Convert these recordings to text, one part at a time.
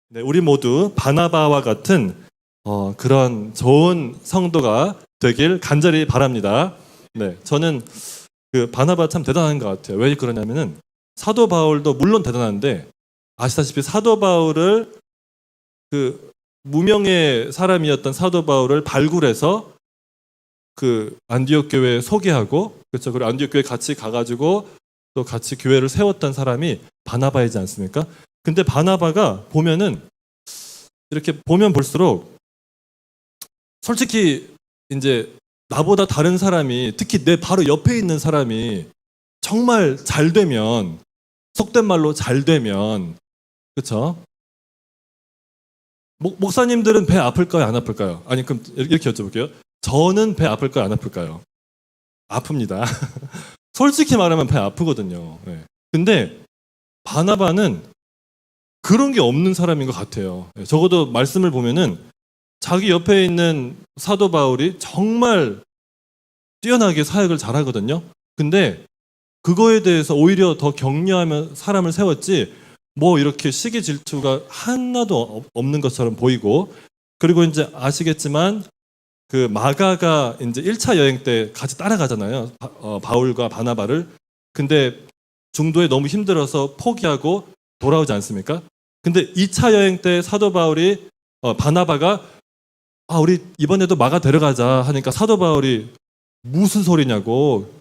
네, 우리 모두 바나바와 같은 그런 좋은 성도가 되길 간절히 바랍니다. 네, 저는 그 바나바 참 대단한 것 같아요. 왜 그러냐면은 사도 바울도 물론 대단한데 아시다시피 사도 바울을 그 무명의 사람이었던 사도 바울을 발굴해서 그 안디옥 교회에 소개하고 그렇죠. 그리고 안디옥 교회 같이 가가지고 또 같이 교회를 세웠던 사람이 바나바이지 않습니까? 근데 바나바가 보면은 이렇게 보면 볼수록 솔직히 이제 나보다 다른 사람이 특히 내 바로 옆에 있는 사람이 정말 잘 되면 속된 말로 잘 되면 그렇죠? 목사님들은 배 아플까요? 안 아플까요? 아니 그럼 이렇게 여쭤볼게요. 저는 배 아플까요? 안 아플까요? 아픕니다. 솔직히 말하면 배 아프거든요. 네. 근데 바나바는 그런 게 없는 사람인 것 같아요. 적어도 말씀을 보면은 자기 옆에 있는 사도 바울이 정말 뛰어나게 사역을 잘하거든요. 근데 그거에 대해서 오히려 더 격려하며 사람을 세웠지 뭐 이렇게 시기 질투가 하나도 없는 것처럼 보이고 그리고 이제 아시겠지만 그 마가가 이제 1차 여행 때 같이 따라가잖아요. 바울과 바나바를. 근데 중도에 너무 힘들어서 포기하고 돌아오지 않습니까? 근데 2차 여행 때 사도 바울이 바나바가 우리 이번에도 마가 데려가자 하니까 사도 바울이 무슨 소리냐고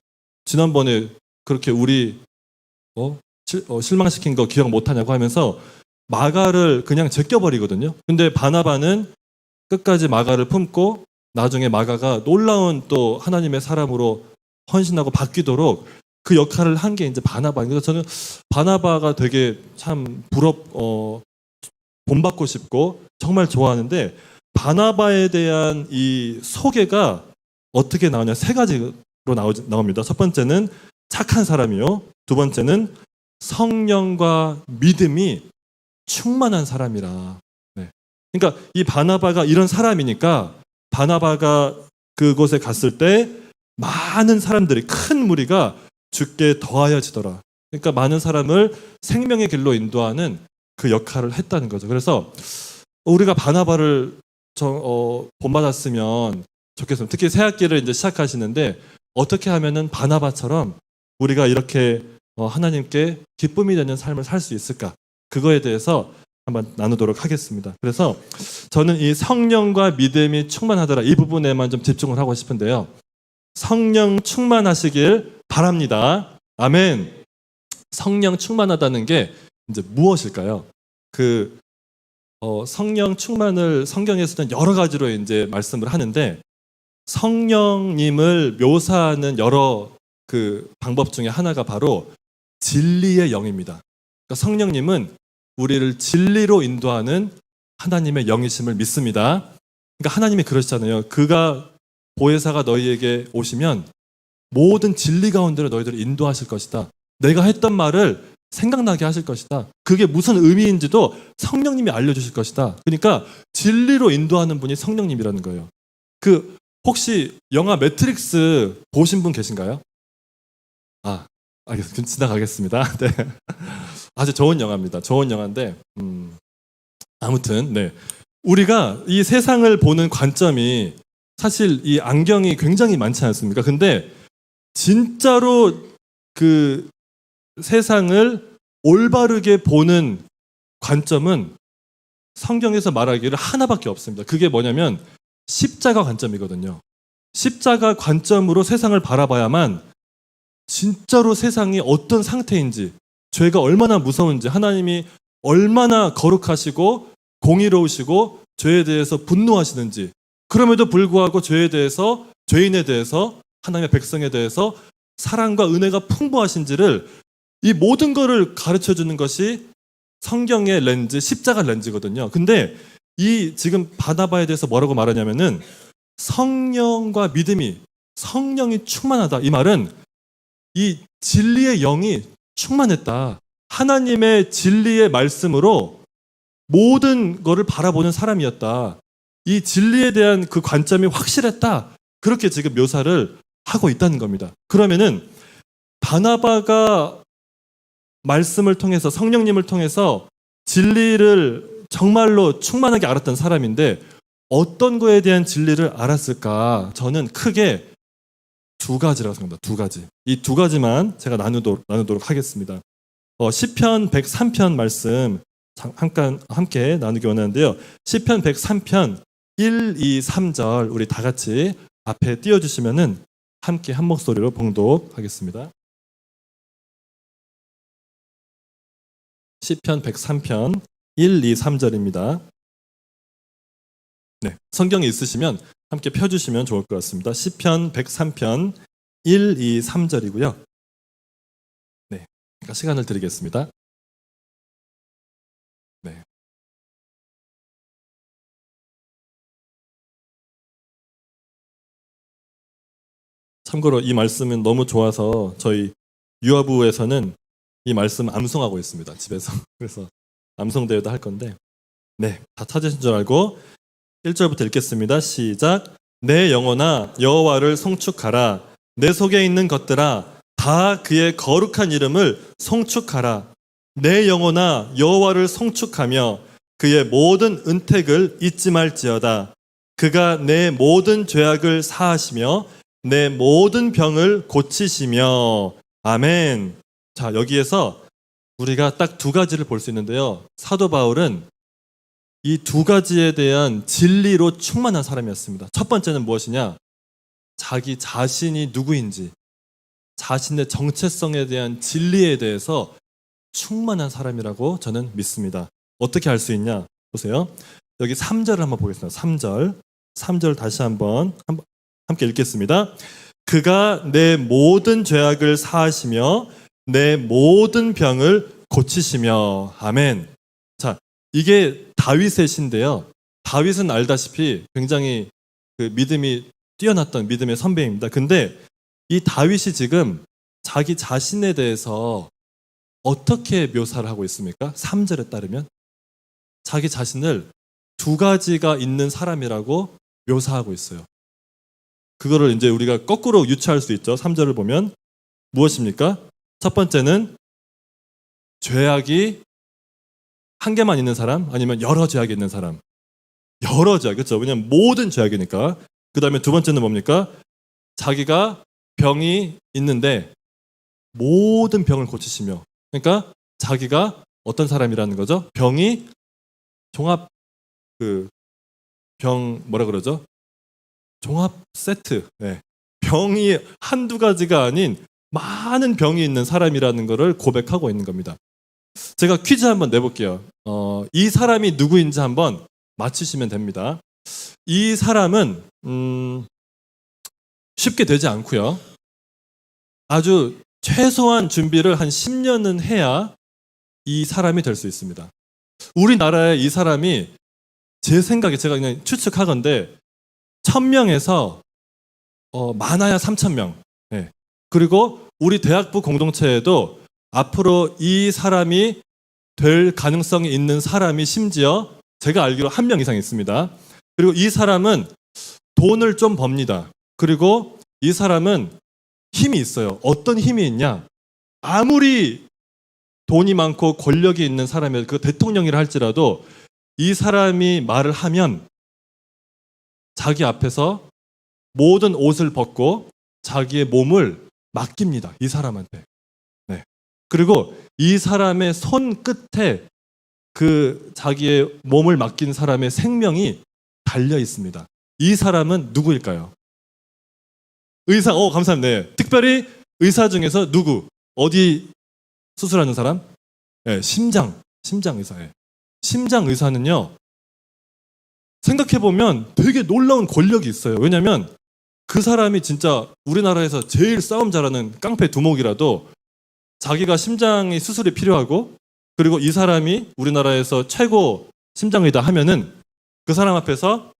지난번에 그렇게 우리 실망시킨 거 기억 못하냐고 하면서 마가를 그냥 제껴버리거든요. 근데 바나바는 끝까지 마가를 품고 나중에 마가가 놀라운 또 하나님의 사람으로 헌신하고 바뀌도록 그 역할을 한 게 이제 바나바입니다. 저는 바나바가 되게 참 본받고 싶고 정말 좋아하는데 바나바에 대한 이 소개가 어떻게 나오냐 세 가지로 나옵니다. 첫 번째는 착한 사람이요. 두 번째는 성령과 믿음이 충만한 사람이라. 네. 그러니까 이 바나바가 이런 사람이니까 바나바가 그곳에 갔을 때 많은 사람들이 큰 무리가 주께 더하여지더라. 그러니까 많은 사람을 생명의 길로 인도하는 그 역할을 했다는 거죠. 그래서 우리가 바나바를 본받았으면 좋겠습니다. 특히 새 학기를 이제 시작하시는데 어떻게 하면은 바나바처럼 우리가 이렇게 하나님께 기쁨이 되는 삶을 살 수 있을까? 그거에 대해서 한번 나누도록 하겠습니다. 그래서 저는 이 성령과 믿음이 충만하더라 이 부분에만 좀 집중을 하고 싶은데요. 성령 충만하시길 바랍니다. 아멘. 성령 충만하다는 게 이제 무엇일까요? 성령 충만을 성경에서는 여러 가지로 이제 말씀을 하는데 성령님을 묘사하는 여러 그 방법 중에 하나가 바로 진리의 영입니다. 그러니까 성령님은 우리를 진리로 인도하는 하나님의 영이심을 믿습니다. 그러니까 하나님이 그러시잖아요. 그가 보혜사가 너희에게 오시면 모든 진리 가운데로 너희들을 인도하실 것이다. 내가 했던 말을 생각나게 하실 것이다. 그게 무슨 의미인지도 성령님이 알려주실 것이다. 그러니까 진리로 인도하는 분이 성령님이라는 거예요. 혹시 영화 매트릭스 보신 분 계신가요? 알겠습니다. 지나가겠습니다. 네. 아주 좋은 영화입니다. 좋은 영화인데 아무튼 네. 우리가 이 세상을 보는 관점이 사실 이 안경이 굉장히 많지 않습니까? 근데 진짜로 그 세상을 올바르게 보는 관점은 성경에서 말하기를 하나밖에 없습니다. 그게 뭐냐면 십자가 관점이거든요. 십자가 관점으로 세상을 바라봐야만 진짜로 세상이 어떤 상태인지, 죄가 얼마나 무서운지, 하나님이 얼마나 거룩하시고 공의로우시고 죄에 대해서 분노하시는지, 그럼에도 불구하고 죄인에 대해서 하나님의 백성에 대해서 사랑과 은혜가 풍부하신지를 이 모든 것을 가르쳐 주는 것이 성경의 렌즈, 십자가 렌즈거든요. 근데 이 지금 바나바에 대해서 뭐라고 말하냐면은 성령과 믿음이 성령이 충만하다. 이 말은 이 진리의 영이 충만했다. 하나님의 진리의 말씀으로 모든 것을 바라보는 사람이었다. 이 진리에 대한 그 관점이 확실했다. 그렇게 지금 묘사를 하고 있다는 겁니다. 그러면은 바나바가 말씀을 통해서 성령님을 통해서 진리를 정말로 충만하게 알았던 사람인데 어떤 거에 대한 진리를 알았을까? 저는 크게 두 가지라고 생각합니다. 두 가지. 이 두 가지만 제가 나누도록 하겠습니다. 시편 103편 말씀 함께 나누기 원하는데요. 시편 103편 1, 2, 3절 우리 다 같이 앞에 띄워주시면은 함께 한 목소리로 봉독하겠습니다. 시편 103편 1, 2, 3절입니다. 네, 성경이 있으시면 함께 펴주시면 좋을 것 같습니다. 시편 103편 1, 2, 3절이고요. 네, 그러니까 시간을 드리겠습니다. 네. 참고로 이 말씀은 너무 좋아서 저희 유아부에서는 이 말씀 암송하고 있습니다. 집에서. 그래서 암송 대회도 할 건데, 네, 다 찾으신 줄 알고 1절부터 읽겠습니다. 시작. 내 영혼아 여호와를 송축하라. 내 속에 있는 것들아 다 그의 거룩한 이름을 송축하라. 내 영혼아 여호와를 송축하며 그의 모든 은택을 잊지 말지어다. 그가 내 모든 죄악을 사하시며 내 모든 병을 고치시며. 아멘. 자, 여기에서 우리가 딱 두 가지를 볼 수 있는데요. 사도 바울은 이 두 가지에 대한 진리로 충만한 사람이었습니다. 첫 번째는 무엇이냐? 자기 자신이 누구인지, 자신의 정체성에 대한 진리에 대해서 충만한 사람이라고 저는 믿습니다. 어떻게 알 수 있냐? 보세요. 여기 3절을 한번 보겠습니다. 3절 다시 한번 함께 읽겠습니다. 그가 내 모든 죄악을 사하시며 내 모든 병을 고치시며. 아멘. 자, 이게 다윗의 시인데요. 다윗은 알다시피 굉장히 그 믿음이 뛰어났던 믿음의 선배입니다. 근데 이 다윗이 지금 자기 자신에 대해서 어떻게 묘사를 하고 있습니까? 3절에 따르면 자기 자신을 두 가지가 있는 사람이라고 묘사하고 있어요. 그거를 이제 우리가 거꾸로 유추할 수 있죠. 3절을 보면 무엇입니까? 첫 번째는 죄악이 한 개만 있는 사람, 아니면 여러 죄악이 있는 사람. 여러 죄악, 그렇죠? 왜냐하면 모든 죄악이니까. 그 다음에 두 번째는 뭡니까? 자기가 병이 있는데 모든 병을 고치시며. 그러니까 자기가 어떤 사람이라는 거죠? 병이 종합 뭐라 그러죠? 종합 세트. 네. 병이 한두 가지가 아닌 많은 병이 있는 사람이라는 것을 고백하고 있는 겁니다. 제가 퀴즈 한번 내볼게요. 이 사람이 누구인지 한번 맞추시면 됩니다. 이 사람은 쉽게 되지 않고요. 아주 최소한 준비를 한 10년은 해야 이 사람이 될 수 있습니다. 우리나라에 이 사람이 제 생각에 제가 그냥 추측하건대 1000명에서 많아야 3000명. 네. 그리고 우리 대학부 공동체에도 앞으로 이 사람이 될 가능성이 있는 사람이 심지어 제가 알기로 1명 이상 있습니다. 그리고 이 사람은 돈을 좀 법니다. 그리고 이 사람은 힘이 있어요. 어떤 힘이 있냐? 아무리 돈이 많고 권력이 있는 사람이 그 대통령이라 할지라도 이 사람이 말을 하면 자기 앞에서 모든 옷을 벗고 자기의 몸을 맡깁니다. 이 사람한테. 네. 그리고 이 사람의 손 끝에 그 자기의 몸을 맡긴 사람의 생명이 달려 있습니다. 이 사람은 누구일까요? 의사. 감사합니다. 네. 특별히 의사 중에서 누구? 어디 수술하는 사람? 네, 심장 의사예요. 심장 의사는요, 생각해보면 되게 놀라운 권력이 있어요. 왜냐하면 그 사람이 진짜 우리나라에서 제일 싸움 잘하는 깡패 두목이라도 자기가 심장이 수술이 필요하고, 그리고 이 사람이 우리나라에서 최고 심장의다 하면은 그 사람 앞에서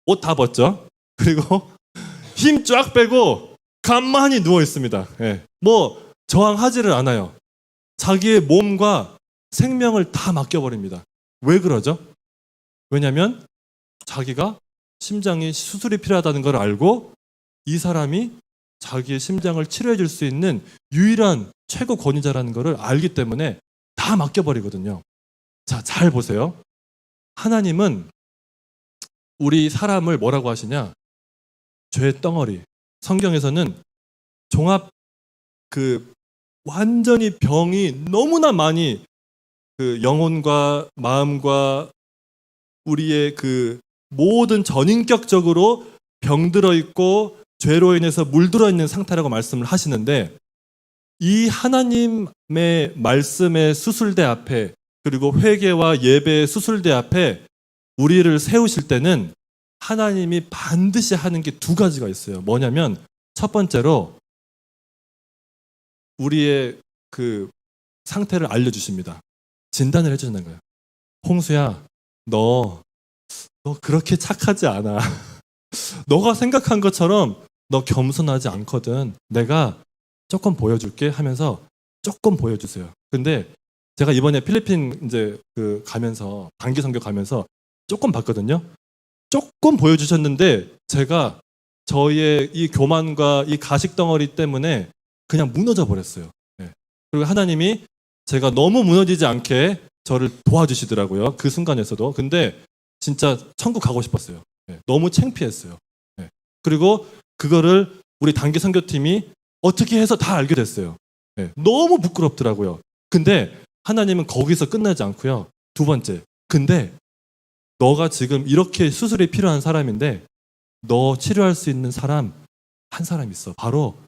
옷 다 벗죠. 그리고 힘 쫙 빼고 가만히 누워 있습니다. 네. 뭐 저항하지를 않아요. 자기의 몸과 생명을 다 맡겨버립니다. 왜 그러죠? 왜냐하면 자기가 심장이 수술이 필요하다는 걸 알고 이 사람이 자기의 심장을 치료해 줄 수 있는 유일한 최고 권위자라는 것을 알기 때문에 다 맡겨버리거든요. 자, 잘 보세요. 하나님은 우리 사람을 뭐라고 하시냐? 죄의 덩어리. 성경에서는 종합 완전히 병이 너무나 많이 영혼과 마음과 우리의 모든 전인격적으로 병들어 있고 죄로 인해서 물들어 있는 상태라고 말씀을 하시는데, 이 하나님의 말씀의 수술대 앞에, 그리고 회개와 예배의 수술대 앞에 우리를 세우실 때는 하나님이 반드시 하는 게 두 가지가 있어요. 뭐냐면, 첫 번째로 우리의 상태를 알려주십니다. 진단을 해주는 거예요. 홍수야, 너 그렇게 착하지 않아. 너가 생각한 것처럼 너 겸손하지 않거든. 내가 조금 보여줄게 하면서 조금 보여주세요. 근데 제가 이번에 필리핀 이제 가면서 단기 선교 가면서 조금 봤거든요. 조금 보여주셨는데 제가 저희의 이 교만과 이 가식 덩어리 때문에 그냥 무너져 버렸어요. 네. 그리고 하나님이 제가 너무 무너지지 않게 저를 도와주시더라고요. 그 순간에서도. 근데 진짜 천국 가고 싶었어요. 네. 너무 창피했어요. 네. 그리고 그거를 우리 단기 선교팀이 어떻게 해서 다 알게 됐어요. 네. 너무 부끄럽더라고요. 근데 하나님은 거기서 끝나지 않고요. 두 번째, 근데 너가 지금 이렇게 수술이 필요한 사람인데 너 치료할 수 있는 사람 한 사람 있어. 바로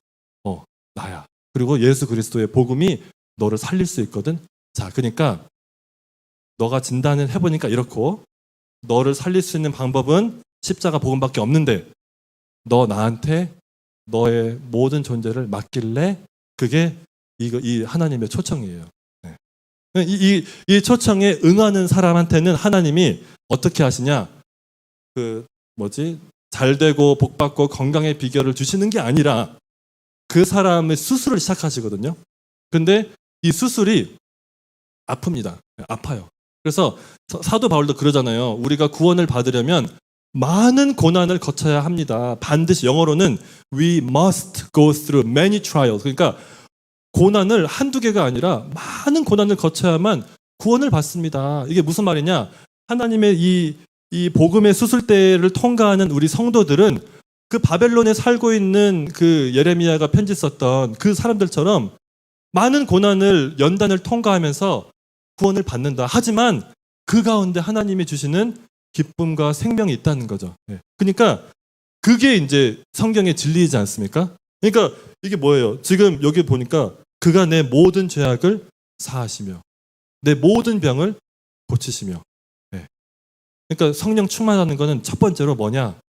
나야. 그리고 예수 그리스도의 복음이 너를 살릴 수 있거든. 자, 그러니까 너가 진단을 해보니까 이렇고, 너를 살릴 수 있는 방법은 십자가 복음밖에 없는데 너 나한테 너의 모든 존재를 맡길래? 그게 이 하나님의 초청이에요. 네. 이 초청에 응하는 사람한테는 하나님이 어떻게 하시냐? 잘 되고 복 받고 건강의 비결을 주시는 게 아니라 그 사람의 수술을 시작하시거든요. 근데 이 수술이 아픕니다. 아파요. 그래서 사도 바울도 그러잖아요. 우리가 구원을 받으려면 많은 고난을 거쳐야 합니다. 반드시. 영어로는 we must go through many trials. 그러니까 고난을 한두 개가 아니라 많은 고난을 거쳐야만 구원을 받습니다. 이게 무슨 말이냐? 하나님의 이 복음의 수술대를 통과하는 우리 성도들은 그 바벨론에 살고 있는 예레미야가 편지 썼던 그 사람들처럼 많은 고난을 연단을 통과하면서 구원을 받는다. 하지만 그 가운데 하나님이 주시는 기쁨과 생명이 있다는 거죠. 네. 그러니까 그게 이제 성경의 진리이지 않습니까? 그러니까 이게 뭐예요? 지금 여기 보니까 그가 내 모든 죄악을 사하시며 내 모든 병을 고치시며. 네. 그러니까 성령 충만하는 거는 첫 번째로 뭐냐?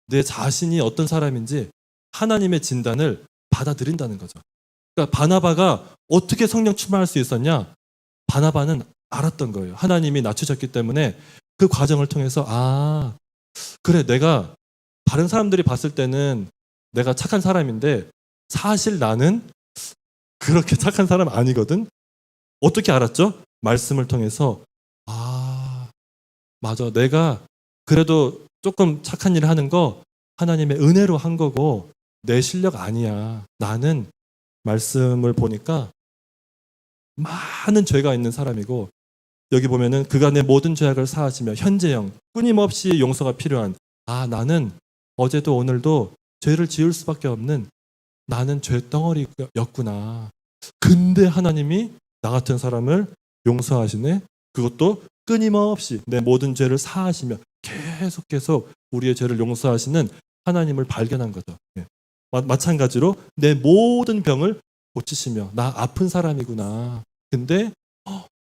내 자신이 어떤 사람인지 하나님의 진단을 받아들인다는 거죠. 그러니까 바나바가 어떻게 성령 충만할 수 있었냐? 바나바는 알았던 거예요. 하나님이 낮추셨기 때문에 그 과정을 통해서 그래, 내가 다른 사람들이 봤을 때는 내가 착한 사람인데 사실 나는 그렇게 착한 사람 아니거든. 어떻게 알았죠? 말씀을 통해서 맞아, 내가 그래도 조금 착한 일을 하는 거 하나님의 은혜로 한 거고 내 실력 아니야. 나는 말씀을 보니까 많은 죄가 있는 사람이고, 여기 보면은 그가 내 모든 죄악을 사하시며 현재형 끊임없이 용서가 필요한, 나는 어제도 오늘도 죄를 지을 수밖에 없는 나는 죄덩어리였구나. 근데 하나님이 나 같은 사람을 용서하시네. 그것도 끊임없이 내 모든 죄를 사하시며 계속 우리의 죄를 용서하시는 하나님을 발견한 거죠. 네. 마찬가지로 내 모든 병을 고치시며 나 아픈 사람이구나. 근데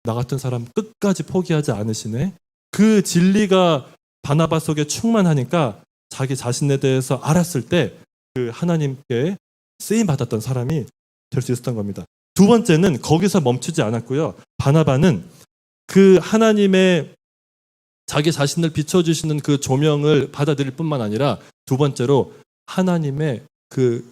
나 같은 사람 끝까지 포기하지 않으시네. 그 진리가 바나바 속에 충만하니까 자기 자신에 대해서 알았을 때 그 하나님께 쓰임 받았던 사람이 될 수 있었던 겁니다. 두 번째는 거기서 멈추지 않았고요. 바나바는 그 하나님의 자기 자신을 비춰주시는 그 조명을 받아들일 뿐만 아니라 두 번째로 하나님의 그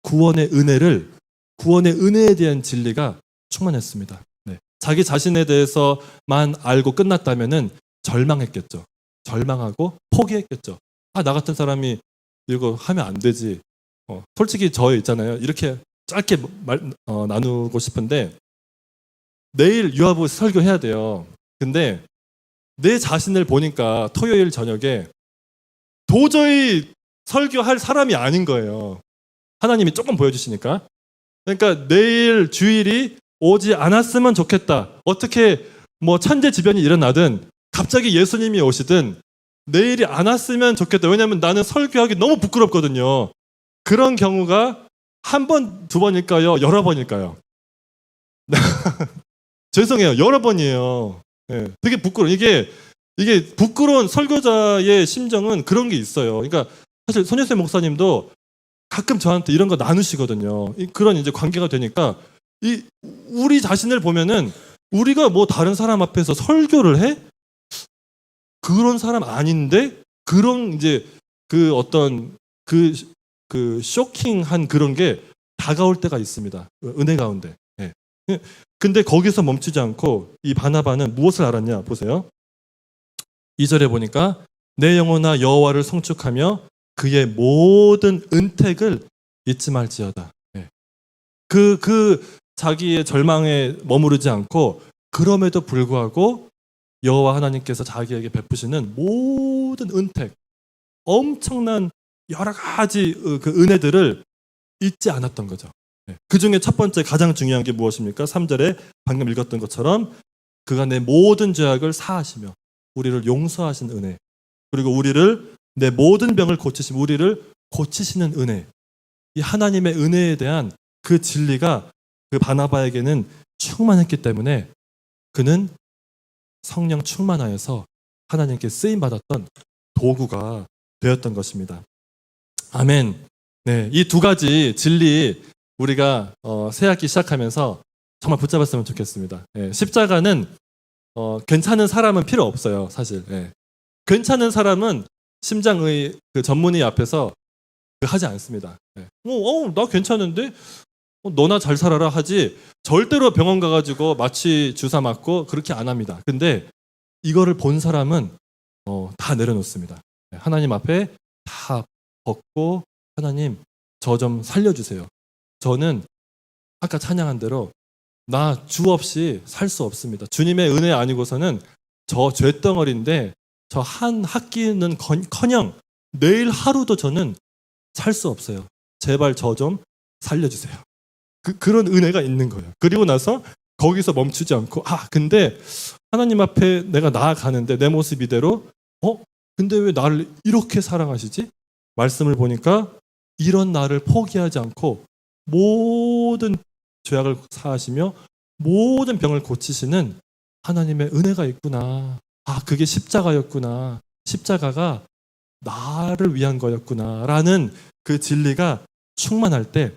구원의 은혜에 대한 진리가 충만했습니다. 네. 자기 자신에 대해서만 알고 끝났다면은 절망했겠죠. 절망하고 포기했겠죠. 나 같은 사람이 이거 하면 안 되지. 솔직히 저 있잖아요. 이렇게 짧게 나누고 싶은데 내일 유아부 설교해야 돼요. 근데 내 자신을 보니까 토요일 저녁에 도저히 설교할 사람이 아닌 거예요. 하나님이 조금 보여주시니까. 그러니까 내일 주일이 오지 않았으면 좋겠다. 어떻게 뭐 천재지변이 일어나든 갑자기 예수님이 오시든 내일이 안 왔으면 좋겠다. 왜냐하면 나는 설교하기 너무 부끄럽거든요. 그런 경우가 한 번, 두 번일까요? 여러 번일까요? 죄송해요. 여러 번이에요. 네, 되게 부끄러워. 이게 부끄러운 설교자의 심정은 그런 게 있어요. 그러니까 사실 손예슬 목사님도 가끔 저한테 이런 거 나누시거든요. 그런 이제 관계가 되니까 우리 자신을 보면은 우리가 뭐 다른 사람 앞에서 설교를 해? 그런 사람 아닌데 그런 이제 그 어떤 그 쇼킹한 그런 게 다가올 때가 있습니다. 은혜 가운데. 네. 근데 거기서 멈추지 않고 이 바나바는 무엇을 알았냐 보세요. 2절에 보니까 내 영혼아 여호와를 송축하며 그의 모든 은택을 잊지 말지어다. 네. 그 자기의 절망에 머무르지 않고 그럼에도 불구하고 여호와 하나님께서 자기에게 베푸시는 모든 은택, 엄청난 여러 가지 그 은혜들을 잊지 않았던 거죠. 그 중에 첫 번째 가장 중요한 게 무엇입니까? 3절에 방금 읽었던 것처럼 그가 내 모든 죄악을 사하시며 우리를 용서하신 은혜, 그리고 우리를 내 모든 병을 고치시며 우리를 고치시는 은혜, 이 하나님의 은혜에 대한 그 진리가 그 바나바에게는 충만했기 때문에 그는 성령 충만하여서 하나님께 쓰임받았던 도구가 되었던 것입니다. 아멘. 네, 이 두 가지 진리 우리가 새학기 시작하면서 정말 붙잡았으면 좋겠습니다. 네, 십자가는 괜찮은 사람은 필요 없어요, 사실. 네. 괜찮은 사람은 심장의 그 전문의 앞에서 하지 않습니다. 네. 나 괜찮은데? 너나 잘 살아라 하지 절대로 병원 가가지고 마취 주사 맞고 그렇게 안 합니다. 근데 이거를 본 사람은 다 내려놓습니다. 하나님 앞에 다 벗고 하나님 저 좀 살려주세요. 저는 아까 찬양한 대로 나 주 없이 살 수 없습니다. 주님의 은혜 아니고서는 저 죄덩어리인데 저 한 학기는 커녕 내일 하루도 저는 살 수 없어요. 제발 저 좀 살려주세요. 그런 은혜가 있는 거예요. 그리고 나서 거기서 멈추지 않고 근데 하나님 앞에 내가 나아가는데 내 모습 이대로 근데 왜 나를 이렇게 사랑하시지? 말씀을 보니까 이런 나를 포기하지 않고 모든 죄악을 사하시며 모든 병을 고치시는 하나님의 은혜가 있구나. 그게 십자가였구나. 십자가가 나를 위한 거였구나 라는 그 진리가 충만할 때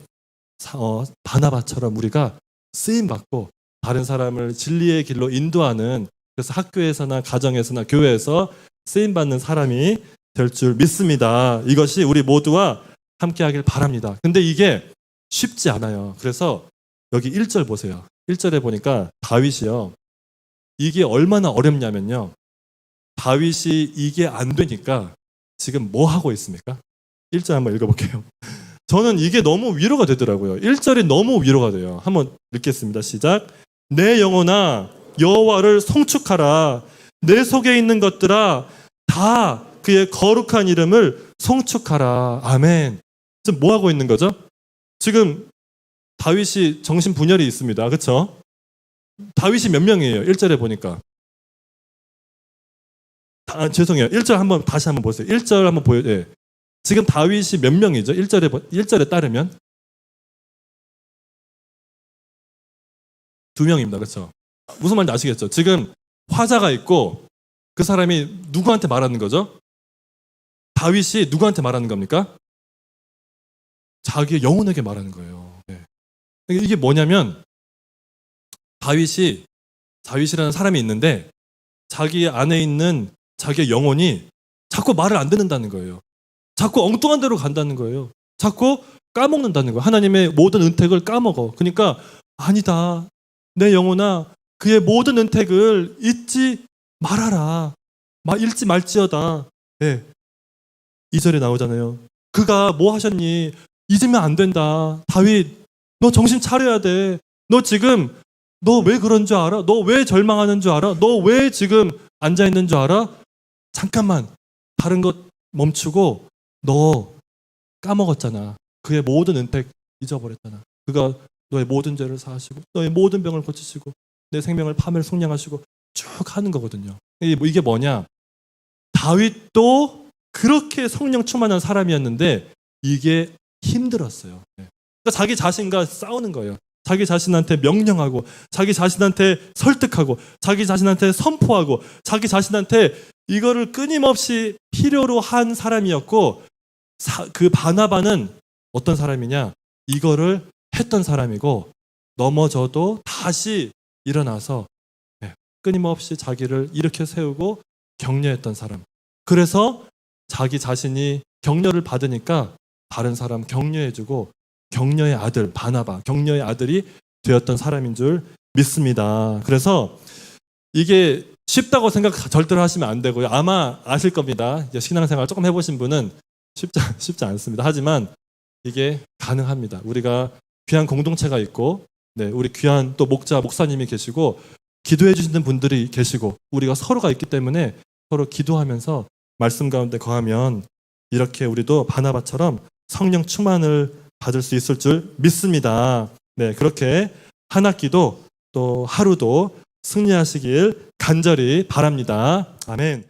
바나바처럼 우리가 쓰임받고 다른 사람을 진리의 길로 인도하는, 그래서 학교에서나 가정에서나 교회에서 쓰임받는 사람이 될 줄 믿습니다. 이것이 우리 모두와 함께 하길 바랍니다. 근데 이게 쉽지 않아요. 그래서 여기 1절 보세요. 1절에 보니까 다윗이요, 이게 얼마나 어렵냐면요, 다윗이 이게 안 되니까 지금 뭐 하고 있습니까? 1절 한번 읽어볼게요. 저는 이게 너무 위로가 되더라고요. 1절이 너무 위로가 돼요. 한번 읽겠습니다. 시작. 내 영혼아 여호와를 송축하라. 내 속에 있는 것들아 다 그의 거룩한 이름을 송축하라. 아멘. 지금 뭐 하고 있는 거죠? 지금 다윗이 정신분열이 있습니다. 그렇죠? 다윗이 몇 명이에요? 1절에 보니까. 죄송해요. 1절 한번 다시 한번 보세요. 1절 한번 보여. 예. 지금 다윗이 몇 명이죠? 1절에 따르면 2명입니다. 그렇죠? 무슨 말인지 아시겠죠? 지금 화자가 있고 그 사람이 누구한테 말하는 거죠? 다윗이 누구한테 말하는 겁니까? 자기의 영혼에게 말하는 거예요. 네. 이게 뭐냐면 다윗이라는 사람이 있는데 자기 안에 있는 자기의 영혼이 자꾸 말을 안 듣는다는 거예요. 자꾸 엉뚱한 데로 간다는 거예요. 자꾸 까먹는다는 거예요. 하나님의 모든 은택을 까먹어. 그러니까 아니다. 내 영혼아 그의 모든 은택을 잊지 말아라. 잊지 말지어다. 네. 2절에 나오잖아요. 그가 뭐 하셨니? 잊으면 안 된다. 다윗, 너 정신 차려야 돼. 너 지금 너 왜 그런 줄 알아? 너 왜 절망하는 줄 알아? 너 왜 지금 앉아 있는 줄 알아? 잠깐만, 다른 것 멈추고 너 까먹었잖아. 그의 모든 은택 잊어버렸잖아. 그가 너의 모든 죄를 사하시고 너의 모든 병을 고치시고 내 생명을 파멸 속량하시고 쭉 하는 거거든요. 이게 뭐냐? 다윗도 그렇게 성령 충만한 사람이었는데 이게 힘들었어요. 그러니까 자기 자신과 싸우는 거예요. 자기 자신한테 명령하고 자기 자신한테 설득하고 자기 자신한테 선포하고 자기 자신한테 이거를 끊임없이 필요로 한 사람이었고, 그 바나바는 어떤 사람이냐? 이거를 했던 사람이고 넘어져도 다시 일어나서 끊임없이 자기를 일으켜 세우고 격려했던 사람. 그래서 자기 자신이 격려를 받으니까 다른 사람 격려해주고 격려의 아들 바나바, 격려의 아들이 되었던 사람인 줄 믿습니다. 그래서 이게 쉽다고 생각 절대로 하시면 안 되고요. 아마 아실 겁니다. 신앙생활 조금 해보신 분은 쉽지 않습니다. 하지만 이게 가능합니다. 우리가 귀한 공동체가 있고, 우리 귀한 또 목사님이 계시고, 기도해 주시는 분들이 계시고, 우리가 서로가 있기 때문에 서로 기도하면서 말씀 가운데 거하면 이렇게 우리도 바나바처럼 성령 충만을 받을 수 있을 줄 믿습니다. 그렇게 한 학기도 또 하루도 승리하시길 간절히 바랍니다. 아멘.